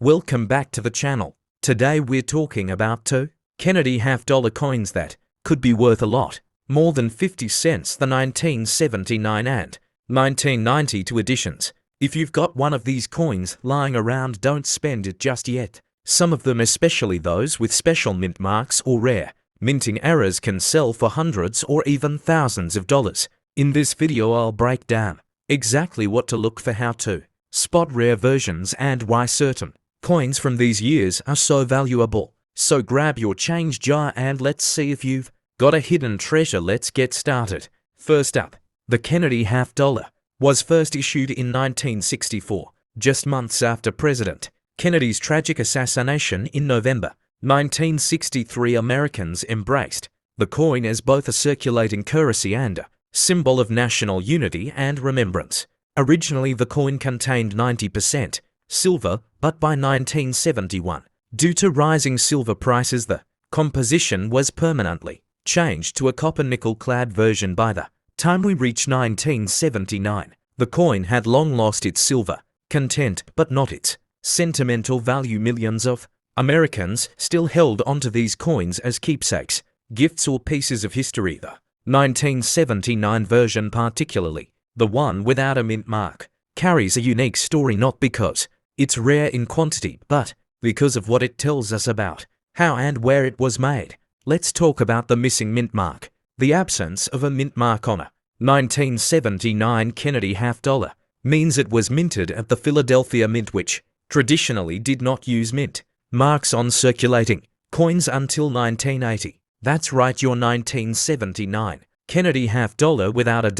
Welcome back to the channel. Today we're talking about two Kennedy half-dollar coins that could be worth a lot more than 50 cents, the 1979 and 1992 editions. If you've got one of these coins lying around, don't spend it just yet. Some of them, especially those with special mint marks or rare minting errors, can sell for hundreds or even thousands of dollars. In this video I'll break down exactly what to look for, how to spot rare versions, and why certain coins from these years are so valuable. So grab your change jar and let's see if you've got a hidden treasure. Let's get started. First up, the Kennedy half-dollar was first issued in 1964, just months after President Kennedy's tragic assassination in November 1963. Americans embraced the coin as both a circulating currency and a symbol of national unity and remembrance. Originally, the coin contained 90% silver, but by 1971, due to rising silver prices, the composition was permanently changed to a copper-nickel-clad version. By the time we reached 1979, the coin had long lost its silver content, but not its sentimental value. Millions of Americans still held onto these coins as keepsakes, gifts, or pieces of history. The 1979 version, particularly the one without a mint mark, carries a unique story, not because it's rare in quantity, but because of what it tells us about how and where it was made. Let's talk about the missing mint mark. The absence of a mint mark on a 1979 Kennedy half-dollar means it was minted at the Philadelphia Mint, which traditionally did not use mint marks on circulating coins until 1980. That's right, your 1979 Kennedy half-dollar without a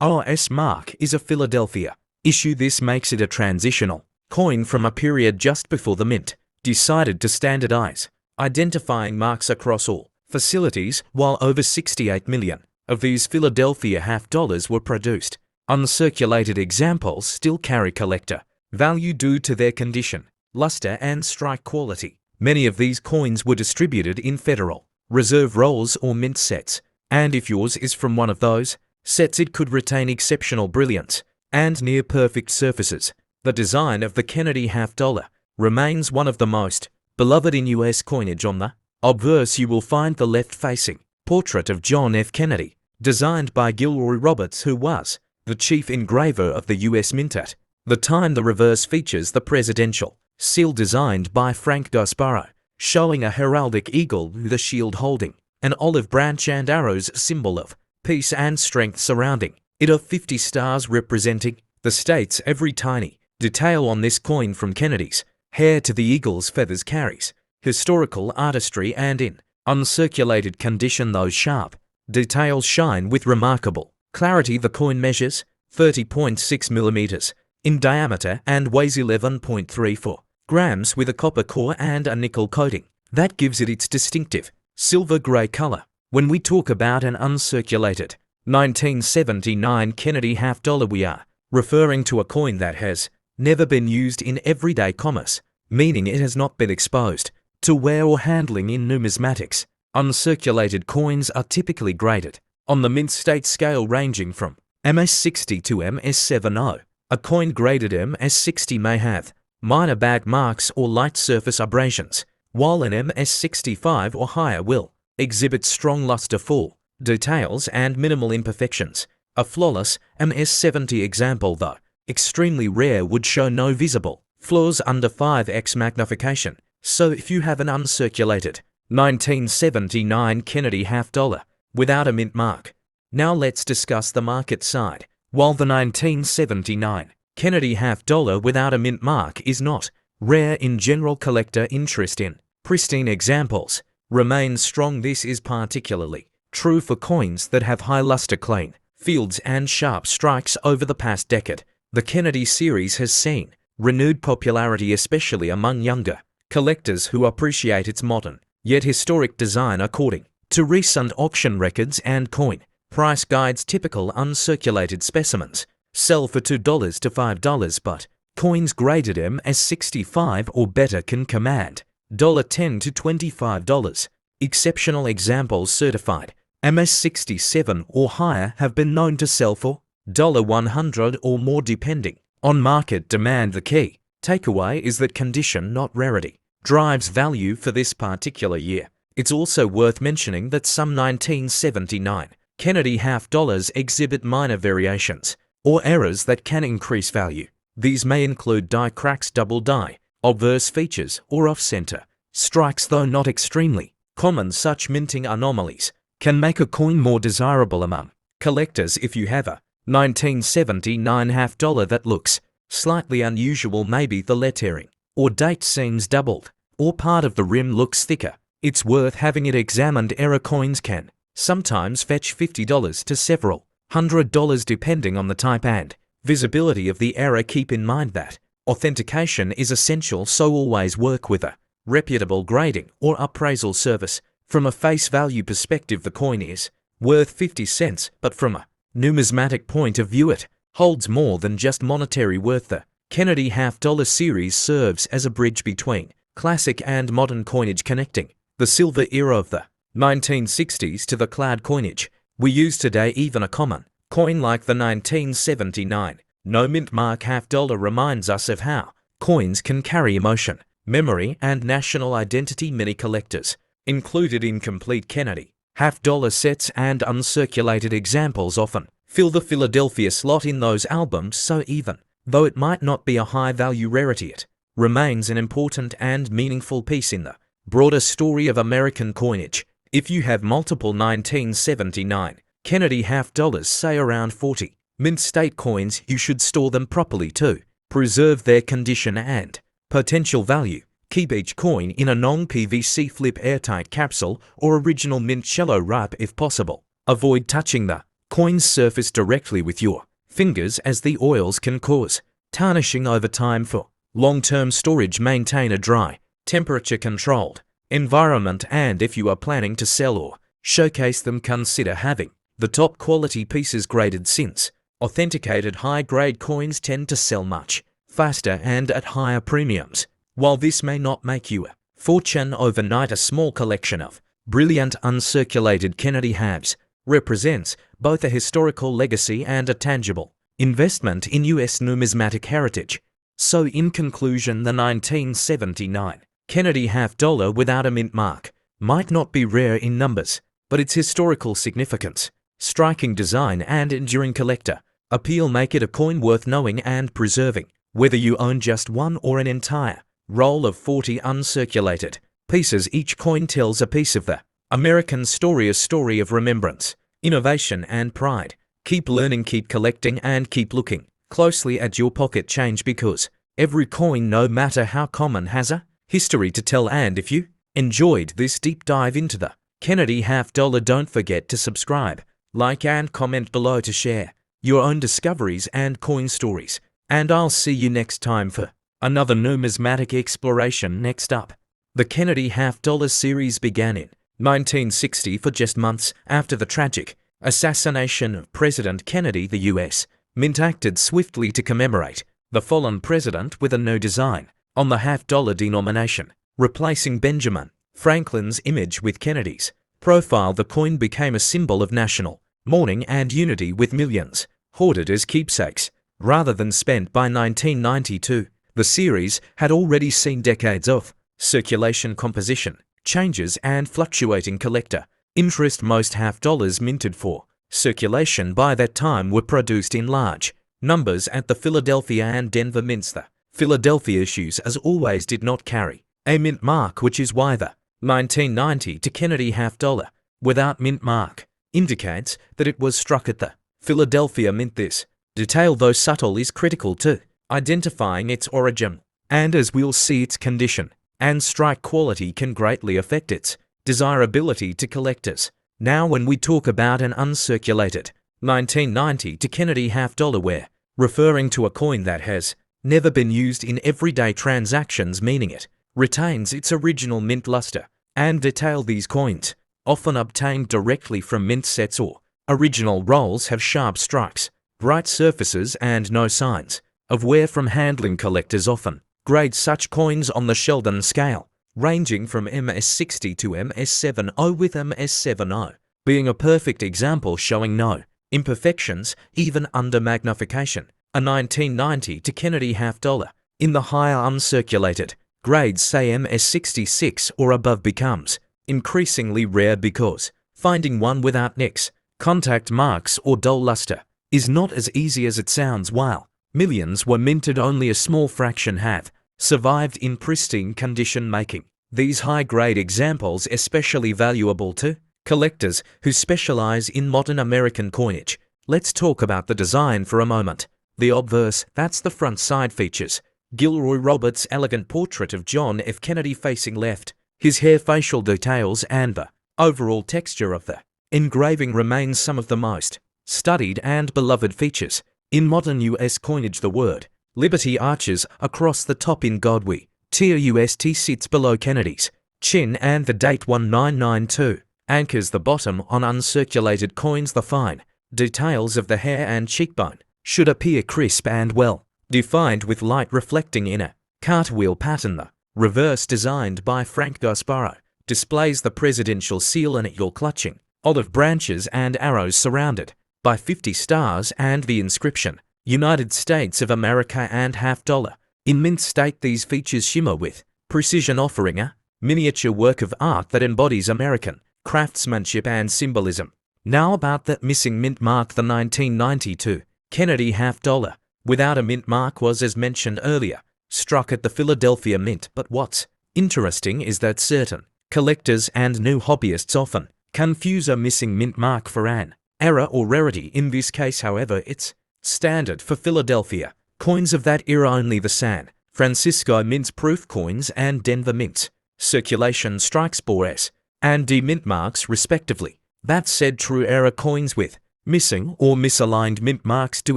DOS mark is a Philadelphia issue. This makes it a transitional coin from a period just before the mint decided to standardize identifying marks across all facilities. While over 68 million of these Philadelphia half-dollars were produced, uncirculated examples still carry collector value due to their condition, luster, and strike quality. Many of these coins were distributed in Federal Reserve rolls or mint sets, and if yours is from one of those sets, it could retain exceptional brilliance and near-perfect surfaces. The design of the Kennedy half-dollar remains one of the most beloved in U.S. coinage. On the obverse you will find the left-facing portrait of John F. Kennedy, designed by Gilroy Roberts, who was the chief engraver of the U.S. Mint at the time. The reverse features the presidential seal designed by Frank Gasparro, showing a heraldic eagle with a shield holding an olive branch and arrows, symbol of peace and strength, surrounding it are 50 stars representing the states. Every tiny detail on this coin, from Kennedy's hair to the eagle's feathers, carries historical artistry, and in uncirculated condition those sharp details shine with remarkable clarity. The coin measures 30.6 millimeters in diameter and weighs 11.34 grams, with a copper core and a nickel coating that gives it its distinctive silver gray color. When we talk about an uncirculated 1979 Kennedy half-dollar, we are referring to a coin that has never been used in everyday commerce, meaning it has not been exposed to wear or handling in numismatics. Uncirculated coins are typically graded on the mint state scale, ranging from MS60 to MS70. A coin graded MS60 may have minor bag marks or light surface abrasions, while an MS65 or higher will exhibit strong luster, full details, and minimal imperfections. A flawless MS70 example, though extremely rare, would show no visible flaws under 5x magnification. So if you have an uncirculated 1979 Kennedy half-dollar without a mint mark, now let's discuss the market side. While the 1979 Kennedy half-dollar without a mint mark is not rare in general, collector interest in pristine examples remains strong. This is particularly true for coins that have high luster, clean fields, and sharp strikes. Over the past decade, the Kennedy series has seen renewed popularity, especially among younger collectors who appreciate its modern yet historic design. According to recent auction records and coin price guides, typical uncirculated specimens sell for $2 to $5, but coins graded MS65 or better can command $10 to $25. Exceptional examples certified MS67 or higher have been known to sell for $100 or more, depending on market demand. The key Takeaway is that condition, not rarity, drives value for this particular year. It's also worth mentioning that some 1979 Kennedy half dollars exhibit minor variations, or errors that can increase value. These may include die cracks, double die, obverse features, or off-center strikes, though not extremely common. Such minting anomalies can make a coin more desirable among collectors. If you have a 1979 half dollar that looks slightly unusual, maybe the lettering or date seems doubled, or part of the rim looks thicker, it's worth having it examined. Error coins can sometimes fetch $50 to several $100 depending on the type and visibility of the error. Keep in mind that authentication is essential, so always work with a reputable grading or appraisal service. From a face value perspective, the coin is worth 50 cents, but from a numismatic point of view, it holds more than just monetary worth. The Kennedy half dollar series serves as a bridge between classic and modern coinage, connecting the silver era of the 1960s to the cloud coinage we use today. Even a common coin like the 1979 no mint mark half dollar reminds us of how coins can carry emotion, memory, and national identity. Many collectors included incomplete Kennedy half dollar sets and uncirculated examples often fill the Philadelphia slot in those albums, so even though it might not be a high-value rarity, it remains an important and meaningful piece in the broader story of American coinage. If you have multiple 1979 Kennedy half dollars, say around 40 mint state coins, you should store them properly to preserve their condition and potential value. Keep each coin in a non-PVC flip airtight capsule or original mint shallow wrap if possible. Avoid touching the coin's surface directly with your fingers, as the oils can cause tarnishing over time. For long-term storage, maintain a dry, temperature-controlled environment, and if you are planning to sell or showcase them, consider having the top quality pieces graded, since authenticated high-grade coins tend to sell much faster and at higher premiums. While this may not make you a fortune overnight, a small collection of brilliant uncirculated Kennedy halves represents both a historical legacy and a tangible investment in U.S. numismatic heritage. So in conclusion, the 1979 Kennedy half dollar without a mint mark might not be rare in numbers, but its historical significance, striking design, and enduring collector appeal make it a coin worth knowing and preserving. Whether you own just one or an entire roll of 40 uncirculated pieces, each coin tells a piece of the American story, a story of remembrance, innovation, and pride. Keep learning, keep collecting, and keep looking closely at your pocket change, because every coin, no matter how common, has a history to tell. And if you enjoyed this deep dive into the Kennedy half dollar, don't forget to subscribe, like, and comment below to share your own discoveries and coin stories. And I'll see you next time for another numismatic exploration. Next up, the Kennedy half dollar series began in 1960 for just months after the tragic assassination of President Kennedy. The U.S. Mint acted swiftly to commemorate the fallen president with a new design on the half dollar denomination, replacing Benjamin Franklin's image with Kennedy's profile. The coin became a symbol of national mourning and unity, with millions hoarded as keepsakes rather than spent. By 1992, the series had already seen decades of circulation, composition changes, and fluctuating collector interest. Most half dollars minted for circulation by that time were produced in large numbers at the Philadelphia and Denver mints. The Philadelphia issues, as always, did not carry a mint mark, which is why the 1990 to Kennedy half dollar without mint mark indicates that it was struck at the Philadelphia mint. This detail, though subtle, is critical to identifying its origin, and as we'll see, its condition and strike quality can greatly affect its desirability to collectors. Now, when we talk about an uncirculated 1990 to Kennedy half dollar, we're referring to a coin that has never been used in everyday transactions, meaning it retains its original mint luster and detail. These coins, often obtained directly from mint sets or original rolls, have sharp strikes, bright surfaces, and no signs of wear from handling. Collectors often grade such coins on the Sheldon scale, ranging from MS60 to MS70, with MS70 being a perfect example, showing no imperfections even under magnification. A 1990 to Kennedy half dollar In the higher uncirculated grades, say MS66 or above, becomes increasingly rare because finding one without nicks, contact marks or dull luster is not as easy as it sounds. While millions were minted, only a small fraction have survived in pristine condition, making these high-grade examples especially valuable to collectors who specialize in modern American coinage. Let's talk about the design for a moment. The obverse, that's the front side, features Gilroy Roberts' elegant portrait of John F. Kennedy facing left. His hair, facial details, and the overall texture of the engraving remains some of the most studied and beloved features in modern U.S. coinage. The word Liberty arches across the top in Godwey. TUST sits below Kennedy's chin, and the date 1992 anchors the bottom on uncirculated coins. The fine details of the hair and cheekbone should appear crisp and well defined, with light reflecting in a cartwheel pattern. The reverse, designed by Frank Gasparro, displays the presidential seal, and you're clutching olive branches and arrows surrounded by 50 stars and the inscription United States of America and $50. In mint state, these features shimmer with precision, offering a miniature work of art that embodies American craftsmanship and symbolism. Now about that missing mint mark. The 1992 Kennedy $50 without a mint mark was, as mentioned earlier, struck at the Philadelphia Mint. But what's interesting is that certain collectors and new hobbyists often confuse a missing mint mark for an error or rarity. In this case, however, it's standard for Philadelphia coins of that era. Only the San Francisco Mint's proof coins and Denver Mint's circulation strikes bore S and D mint marks respectively. That said, true error coins with missing or misaligned mint marks do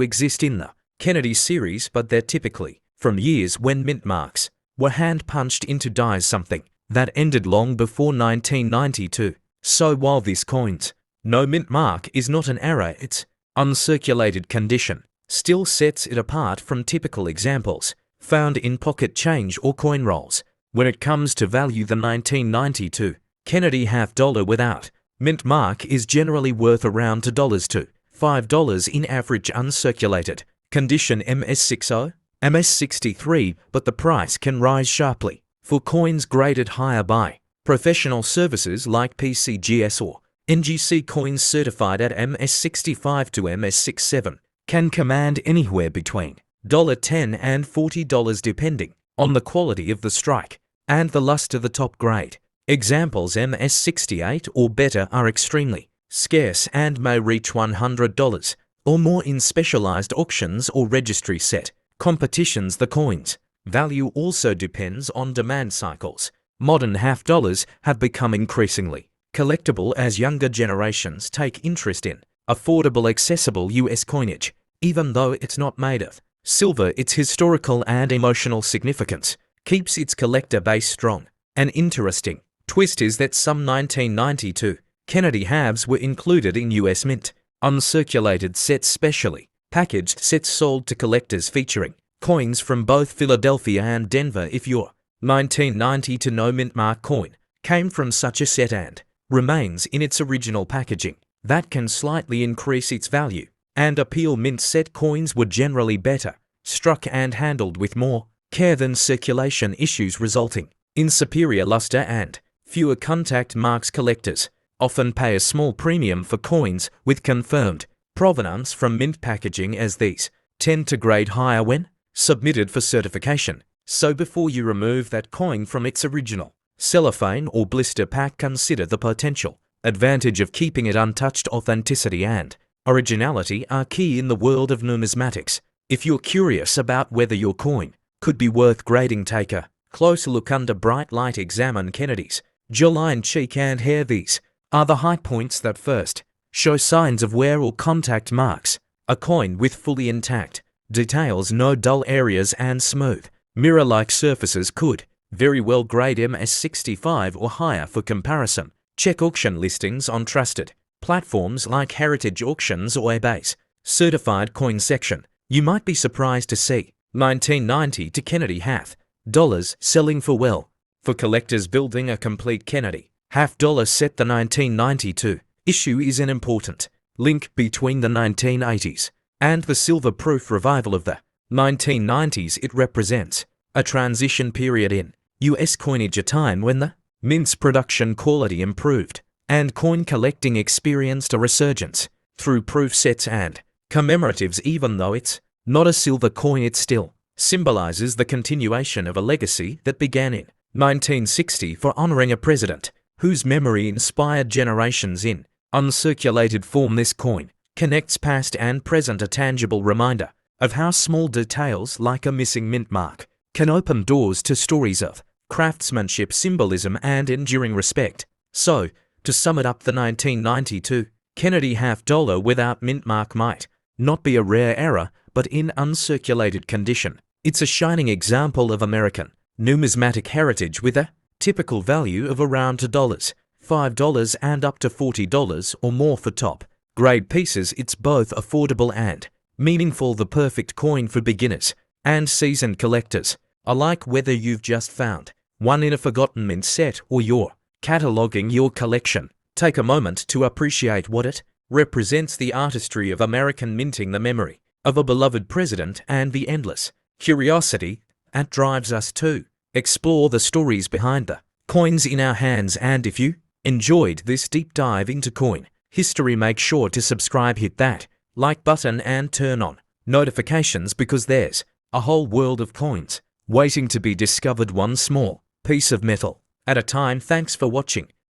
exist in the Kennedy series, but they're typically from years when mint marks were hand-punched into dies, something that ended long before 1992. So while this coin's no mint mark is not an error, its uncirculated condition still sets it apart from typical examples found in pocket change or coin rolls. When it comes to value, the 1992 Kennedy $50 without mint mark is generally worth around $2 to $5 in average uncirculated condition MS60, MS63, but the price can rise sharply for coins graded higher by professional services like PCGS or NGC. Coins certified at MS65 to MS67 can command anywhere between $10 and $40 depending on the quality of the strike and the luster. The top grade examples, MS68 or better, are extremely scarce and may reach $100 or more in specialized auctions or registry set competitions. The coin's value also depends on demand cycles. Modern $50 have become increasingly collectible as younger generations take interest in affordable, accessible U.S. coinage. Even though it's not made of silver, its historical and emotional significance keeps its collector base strong. An interesting twist is that some 1992 Kennedy halves were included in U.S. Mint uncirculated sets, specially packaged sets sold to collectors featuring coins from both Philadelphia and Denver. If your 1990 to no mint mark coin came from such a set and remains in its original packaging, that can slightly increase its value and appeal. Mint set coins were generally better struck and handled with more care than circulation issues, resulting in superior luster and fewer contact marks. Collectors often pay a small premium for coins with confirmed provenance from mint packaging, as these tend to grade higher when submitted for certification. So before you remove that coin from its original cellophane or blister pack, consider the potential advantage of keeping it untouched. Authenticity and originality are key in the world of numismatics. If you're curious about whether your coin could be worth grading, take a closer look under bright light. Examine Kennedy's jawline, cheek and hair. These are the high points that first show signs of wear or contact marks. A coin with fully intact details, no dull areas and smooth mirror-like surfaces could very well grade MS65 or higher. For comparison, check auction listings on trusted platforms like Heritage Auctions or eBay's certified coin section. You might be surprised to see 1990 to Kennedy $50 selling for well. For collectors building a complete Kennedy $50 set, the 1992 issue is an important link between the 1980s and the silver-proof revival of the 1990s. It represents a transition period in US coinage, a time when the mint's production quality improved and coin collecting experienced a resurgence through proof sets and commemoratives. Even though it's not a silver coin, it still symbolizes the continuation of a legacy that began in 1960 for honoring a president whose memory inspired generations. In uncirculated form, this coin connects past and present, a tangible reminder of how small details like a missing mint mark can open doors to stories of craftsmanship, symbolism, and enduring respect. So, to sum it up, the 1992 Kennedy half-dollar without mint mark might not be a rare error, but in uncirculated condition, it's a shining example of American numismatic heritage with a typical value of around $2, $5 and up to $40 or more for top-grade pieces. It's both affordable and meaningful, the perfect coin for beginners and seasoned collectors alike. Whether you've just found one in a forgotten mint set or you're cataloging your collection, take a moment to appreciate what it represents: the artistry of American minting, the memory of a beloved president, and the endless curiosity that drives us to explore the stories behind the coins in our hands. And if you enjoyed this deep dive into coin history, make sure to subscribe, hit that like button, and turn on notifications, because there's a whole world of coins waiting to be discovered, one small piece of metal at a time. Thanks for watching.